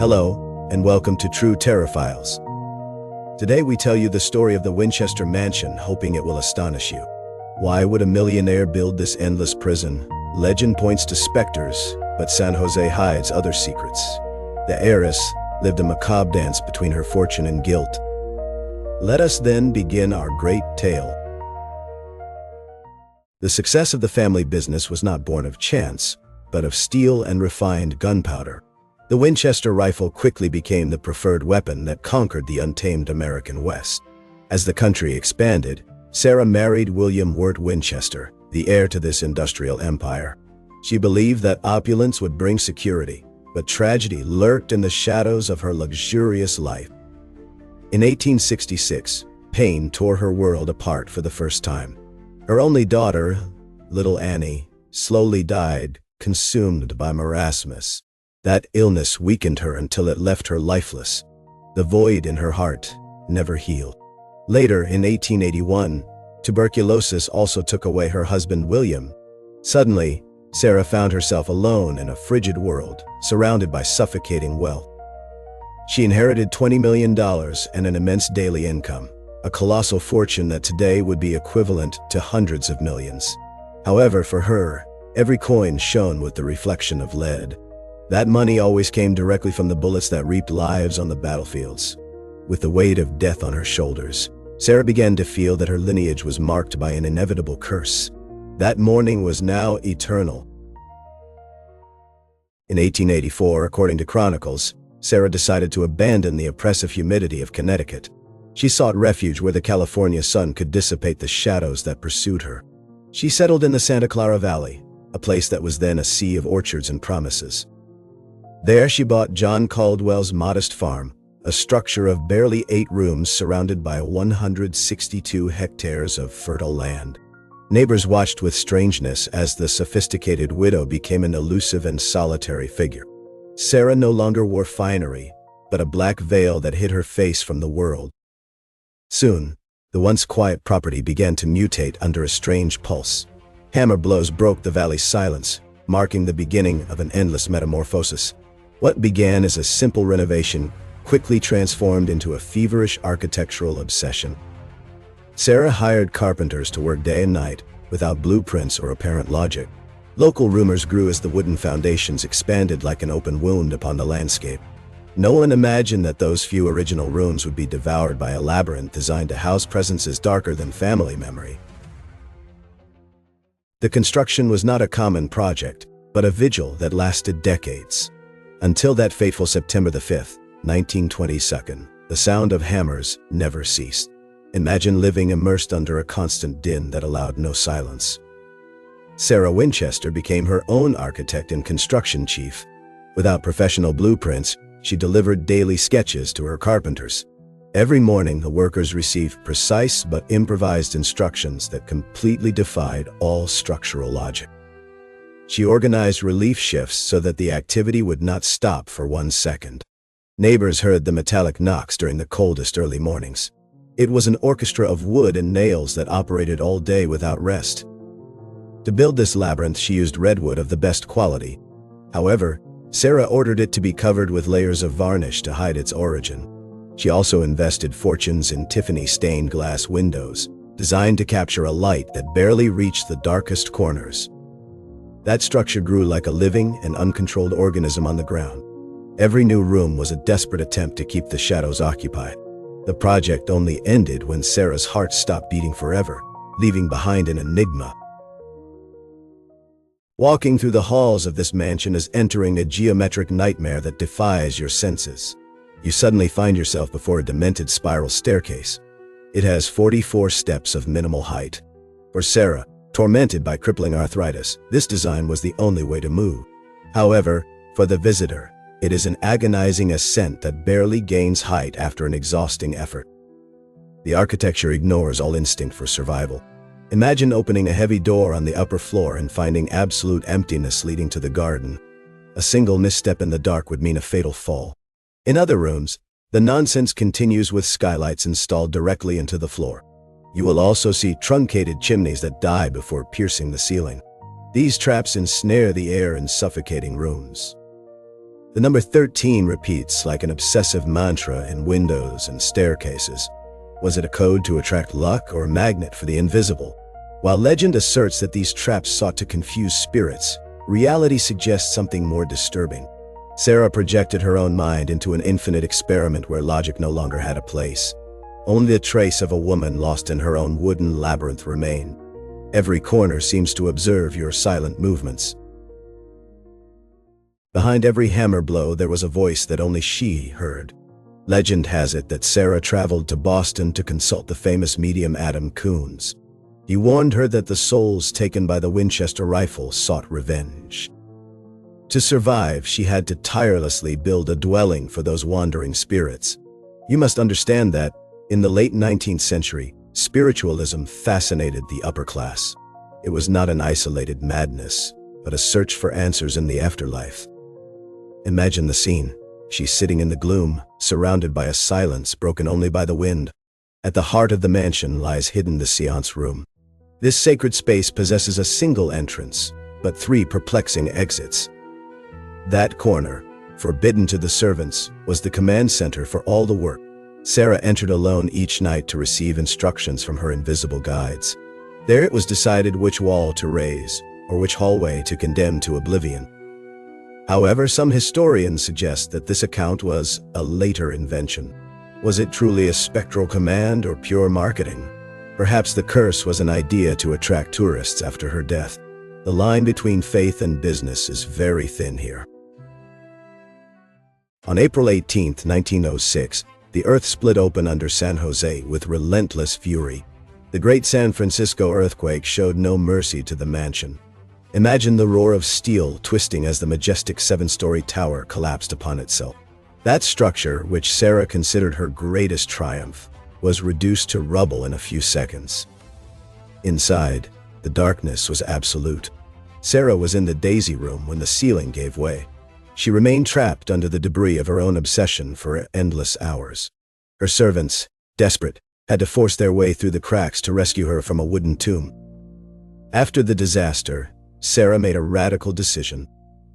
Hello, and welcome to True Terror Files. Today we tell you the story of the Winchester Mansion, hoping it will astonish you. Why would a millionaire build this endless prison? Legend points to specters, but San Jose hides other secrets. The heiress lived a macabre dance between her fortune and guilt. Let us then begin our great tale. The success of the family business was not born of chance, but of steel and refined gunpowder. The Winchester rifle quickly became the preferred weapon that conquered the untamed American West. As the country expanded, Sarah married William Wirt Winchester, the heir to this industrial empire. She believed that opulence would bring security, but tragedy lurked in the shadows of her luxurious life. In 1866, pain tore her world apart for the first time. Her only daughter, little Annie, slowly died, consumed by marasmus. That illness weakened her until it left her lifeless. The void in her heart never healed. Later, in 1881, tuberculosis also took away her husband William. Suddenly, Sarah found herself alone in a frigid world, surrounded by suffocating wealth. She inherited $20 million and an immense daily income, a colossal fortune that today would be equivalent to hundreds of millions. However, for her, every coin shone with the reflection of lead. That money always came directly from the bullets that reaped lives on the battlefields. With the weight of death on her shoulders, Sarah began to feel that her lineage was marked by an inevitable curse. That mourning was now eternal. In 1884, according to chronicles, Sarah decided to abandon the oppressive humidity of Connecticut. She sought refuge where the California sun could dissipate the shadows that pursued her. She settled in the Santa Clara Valley, a place that was then a sea of orchards and promises. There she bought John Caldwell's modest farm, a structure of barely 8 rooms surrounded by 162 hectares of fertile land. Neighbors watched with strangeness as the sophisticated widow became an elusive and solitary figure. Sarah no longer wore finery, but a black veil that hid her face from the world. Soon, the once quiet property began to mutate under a strange pulse. Hammer blows broke the valley's silence, marking the beginning of an endless metamorphosis. What began as a simple renovation quickly transformed into a feverish architectural obsession. Sarah hired carpenters to work day and night, without blueprints or apparent logic. Local rumors grew as the wooden foundations expanded like an open wound upon the landscape. No one imagined that those few original rooms would be devoured by a labyrinth designed to house presences darker than family memory. The construction was not a common project, but a vigil that lasted decades. Until that fateful September the 5th, 1922, the sound of hammers never ceased. Imagine living immersed under a constant din that allowed no silence. Sarah Winchester became her own architect and construction chief. Without professional blueprints, she delivered daily sketches to her carpenters. Every morning, the workers received precise but improvised instructions that completely defied all structural logic. She organized relief shifts so that the activity would not stop for 1 second. Neighbors heard the metallic knocks during the coldest early mornings. It was an orchestra of wood and nails that operated all day without rest. To build this labyrinth, she used redwood of the best quality. However, Sarah ordered it to be covered with layers of varnish to hide its origin. She also invested fortunes in Tiffany stained glass windows, designed to capture a light that barely reached the darkest corners. That structure grew like a living and uncontrolled organism on the ground. Every new room was a desperate attempt to keep the shadows occupied. The project only ended when Sarah's heart stopped beating forever, leaving behind an enigma. Walking through the halls of this mansion is entering a geometric nightmare that defies your senses. You suddenly find yourself before a demented spiral staircase. It has 44 steps of minimal height. For Sarah, tormented by crippling arthritis, this design was the only way to move. However, for the visitor, it is an agonizing ascent that barely gains height after an exhausting effort. The architecture ignores all instinct for survival. Imagine opening a heavy door on the upper floor and finding absolute emptiness leading to the garden. A single misstep in the dark would mean a fatal fall. In other rooms, the nonsense continues with skylights installed directly into the floor. You will also see truncated chimneys that die before piercing the ceiling. These traps ensnare the air in suffocating rooms. The number 13 repeats like an obsessive mantra in windows and staircases. Was it a code to attract luck or a magnet for the invisible? While legend asserts that these traps sought to confuse spirits, reality suggests something more disturbing. Sarah projected her own mind into an infinite experiment where logic no longer had a place. Only a trace of a woman lost in her own wooden labyrinth remained. Every corner seems to observe your silent movements. Behind every hammer blow there was a voice that only she heard. Legend has it that Sarah traveled to Boston to consult the famous medium Adam Coons. He warned her that the souls taken by the Winchester rifle sought revenge. To survive, she had to tirelessly build a dwelling for those wandering spirits. You must understand that, in the late 19th century, spiritualism fascinated the upper class. It was not an isolated madness, but a search for answers in the afterlife. Imagine the scene. She's sitting in the gloom, surrounded by a silence broken only by the wind. At the heart of the mansion lies hidden the Séance room. This sacred space possesses a single entrance, but 3 perplexing exits. That corner, forbidden to the servants, was the command center for all the work. Sarah entered alone each night to receive instructions from her invisible guides. There it was decided which wall to raise, or which hallway to condemn to oblivion. However, some historians suggest that this account was a later invention. Was it truly a spectral command or pure marketing? Perhaps the curse was an idea to attract tourists after her death. The line between faith and business is very thin here. On April 18, 1906, the earth split open under San Jose with relentless fury. The great San Francisco earthquake showed no mercy to the mansion. Imagine the roar of steel twisting as the majestic 7-story tower collapsed upon itself. That structure, which Sarah considered her greatest triumph, was reduced to rubble in a few seconds. Inside, the darkness was absolute. Sarah was in the daisy room when the ceiling gave way. She remained trapped under the debris of her own obsession for endless hours. Her servants, desperate, had to force their way through the cracks to rescue her from a wooden tomb. After the disaster, Sarah made a radical decision.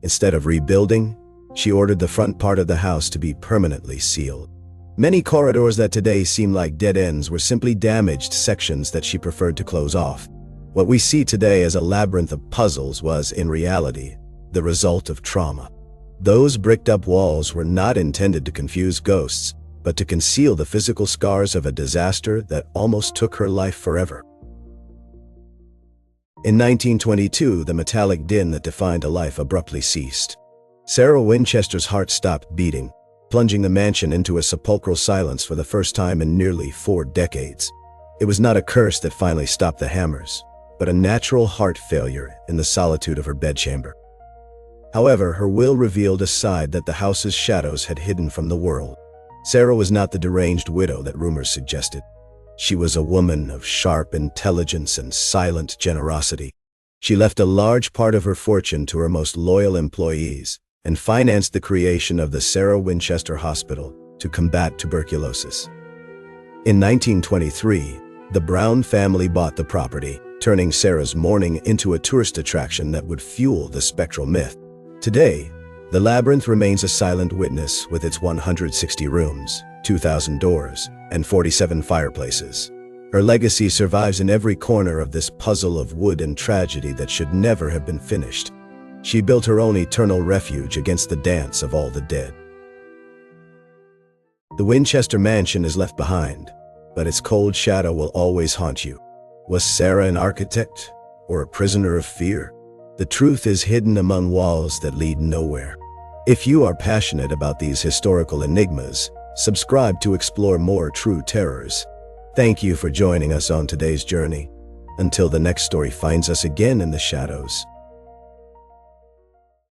Instead of rebuilding, she ordered the front part of the house to be permanently sealed. Many corridors that today seem like dead ends were simply damaged sections that she preferred to close off. What we see today as a labyrinth of puzzles was, in reality, the result of trauma. Those bricked-up walls were not intended to confuse ghosts, but to conceal the physical scars of a disaster that almost took her life forever. In 1922, the metallic din that defined a life abruptly ceased. Sarah Winchester's heart stopped beating, plunging the mansion into a sepulchral silence for the first time in nearly 4 decades. It was not a curse that finally stopped the hammers, but a natural heart failure in the solitude of her bedchamber. However, her will revealed a side that the house's shadows had hidden from the world. Sarah was not the deranged widow that rumors suggested. She was a woman of sharp intelligence and silent generosity. She left a large part of her fortune to her most loyal employees and financed the creation of the Sarah Winchester Hospital to combat tuberculosis. In 1923, the Brown family bought the property, turning Sarah's mourning into a tourist attraction that would fuel the spectral myth. Today, the labyrinth remains a silent witness with its 160 rooms, 2,000 doors, and 47 fireplaces. Her legacy survives in every corner of this puzzle of wood and tragedy that should never have been finished. She built her own eternal refuge against the dance of all the dead. The Winchester mansion is left behind, but its cold shadow will always haunt you. Was Sarah an architect or a prisoner of fear? The truth is hidden among walls that lead nowhere. If you are passionate about these historical enigmas, subscribe to explore more true terrors. Thank you for joining us on today's journey. Until the next story finds us again in the shadows.